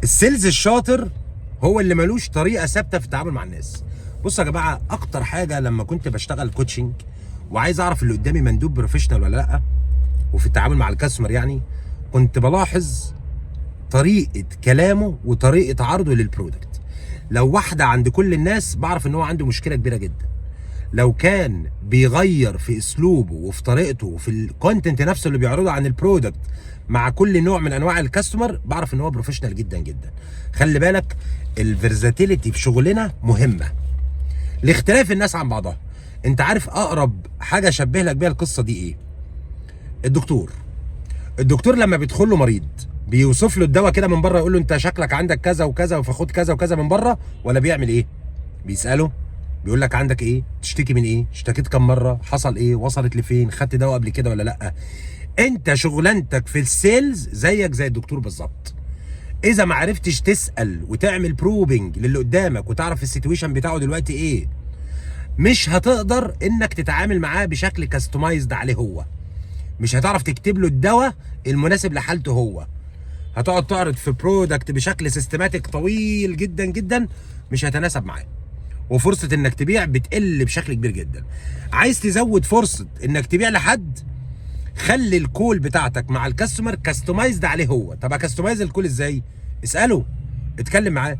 السيلز الشاطر هو اللي ملوش طريقه ثابته في التعامل مع الناس. بصوا يا جماعه، اكتر حاجه لما كنت بشتغل كوتشنج وعايز اعرف اللي قدامي مندوب بروفيشنال ولا لا، وفي التعامل مع الكاستمر يعني، كنت بلاحظ طريقه كلامه وطريقه عرضه للبرودكت. لو واحده عند كل الناس بعرف ان هو عنده مشكله كبيره جدا. لو كان بيغير في اسلوبه وفي طريقته وفي الكونتنت نفسه اللي بيعرضه عن البرودكت مع كل نوع من انواع الكاستمر، بعرف ان هو بروفيشنال جدا جدا. خلي بالك، الفيرزاتيليتي في شغلنا مهمه لاختلاف الناس عن بعضها. انت عارف اقرب حاجه اشبه لك بيها القصه دي ايه؟ الدكتور لما بيدخل له مريض بيوصف له الدواء كده من بره، يقول له انت شكلك عندك كذا وكذا فخد كذا وكذا من بره، ولا بيعمل ايه؟ بيساله، بيقول لك عندك ايه؟ تشتكي من ايه؟ اشتكيت كم مره؟ حصل ايه؟ وصلت لفين؟ خدت دواء قبل كده ولا لا؟ انت شغلانتك في السيلز زيك زي الدكتور بالظبط. اذا ما عرفتش تسال وتعمل بروبنج للي قدامك وتعرف السيتويشن بتاعه دلوقتي ايه، مش هتقدر انك تتعامل معاه بشكل كاستمايزد عليه هو. مش هتعرف تكتب له الدواء المناسب لحالته هو. هتقعد تعرض في برودكت بشكل سيستماتيك طويل جدا جدا، مش هيتناسب معاه، وفرصه انك تبيع بتقل بشكل كبير جدا. عايز تزود فرصه انك تبيع لحد، خلي الكول بتاعتك مع الكاستمر كاستمايزد عليه هو. طب كاستمايز الكول ازاي؟ اساله، اتكلم معاه.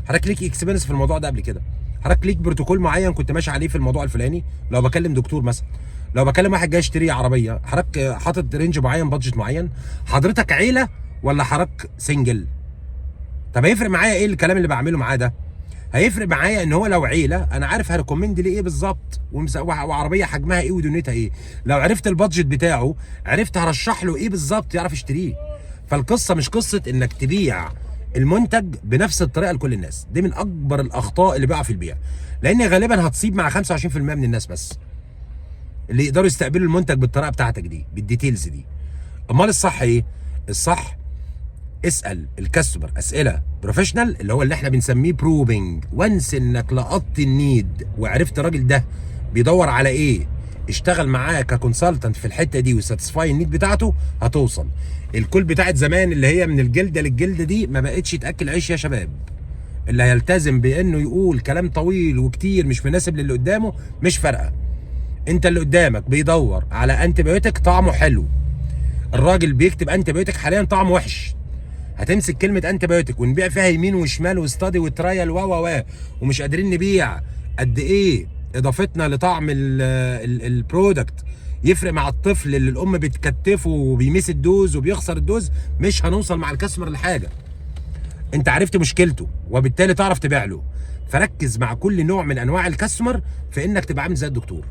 حضرتك ليك اكسبيرينس في الموضوع ده قبل كده؟ حضرتك ليك بروتوكول معين كنت ماشي عليه في الموضوع الفلاني؟ لو بكلم دكتور مثلا، لو بكلم واحد جاي يشتري عربيه، حضرتك حاطط رينج معين، بادجت معين؟ حضرتك عيله ولا حضرتك سنجل؟ طب هيفرق معايا ايه الكلام اللي بعمله معاه ده؟ هيفرق معايا ان هو لو عيله انا عارف هريكومند ليه ايه بالظبط، وعربيه حجمها ايه ودنيتها ايه. لو عرفت البادجت بتاعه عرفت هرشح له ايه بالظبط يعرف يشتريه. فالقصه مش قصه انك تبيع المنتج بنفس الطريقه لكل الناس. دي من اكبر الاخطاء اللي بقع في البيع، لان غالبا هتصيب مع 25% من الناس بس اللي يقدروا يستقبلوا المنتج بالطريقه بتاعتك دي، بالديتيلز دي. امال الصح ايه؟ الصح اسال الكاستمر اسئله بروفيشنال، اللي هو اللي احنا بنسميه بروبنج. وانس انك لقطت النيد وعرفت الراجل ده بيدور على ايه، اشتغل معاه ككونسلتنت في الحته دي وساتسفاي النيد بتاعته، هتوصل. الكل بتاعت زمان اللي هي من الجلده للجلده دي ما بقتش تاكل عيش يا شباب. اللي هيلتزم بانه يقول كلام طويل وكتير مش مناسب للي قدامه مش فارقه. انت اللي قدامك بيدور على انتيبيوتيك طعمه حلو، الراجل بيكتب انتيبيوتيك حاليا طعمه وحش. هتمسك كلمه انتيبيوتيك ونبيع فيها يمين وشمال وستادي وترايل ومش قادرين نبيع قد ايه اضافتنا لطعم البرودكت يفرق مع الطفل اللي الام بتكتفه وبيمس الدوز وبيخسر الدوز؟ مش هنوصل مع الكاستمر لحاجه. انت عرفت مشكلته وبالتالي تعرف تبيع له. فركز مع كل نوع من انواع الكاستمر في انك تبقى عامل زي الدكتور.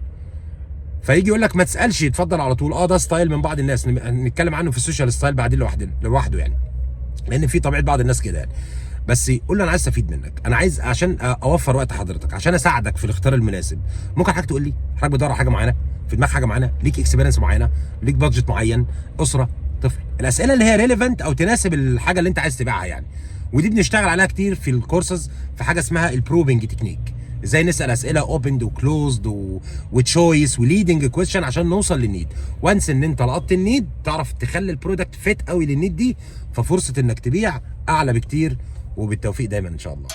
فيجي يقول لك ما تسالش، يتفضل على طول. ده ستايل من بعض الناس نتكلم عنه في السوشيال ستايل بعدين لوحده يعني، لان في طبيعه بعض الناس كده يعني. بس قول له انا عايز استفيد منك، انا عايز عشان اوفر وقت حضرتك، عشان اساعدك في الاختيار المناسب. ممكن حضرتك تقول لي حضرتك بتدور على حاجه معينه، في دماغك حاجه معينه، ليك اكسبيرينس معينه، ليك بادجت معين، اسره، طفل. الاسئله اللي هي ريليفنت او تناسب الحاجه اللي انت عايز تبيعها يعني. ودي بنشتغل عليها كتير في الكورسز في حاجه اسمها البروبنج تكنيك. ازاي نسال اسئله اوبند وكلوزد وتشويس وليدنج كويشن عشان نوصل للنيد. وانس ان انت لقطت النيد تعرف تخلي البرودكت فيت قوي للنيد دي، ففرصه انك تبيع اعلى بكتير. وبالتوفيق دايما ان شاء الله.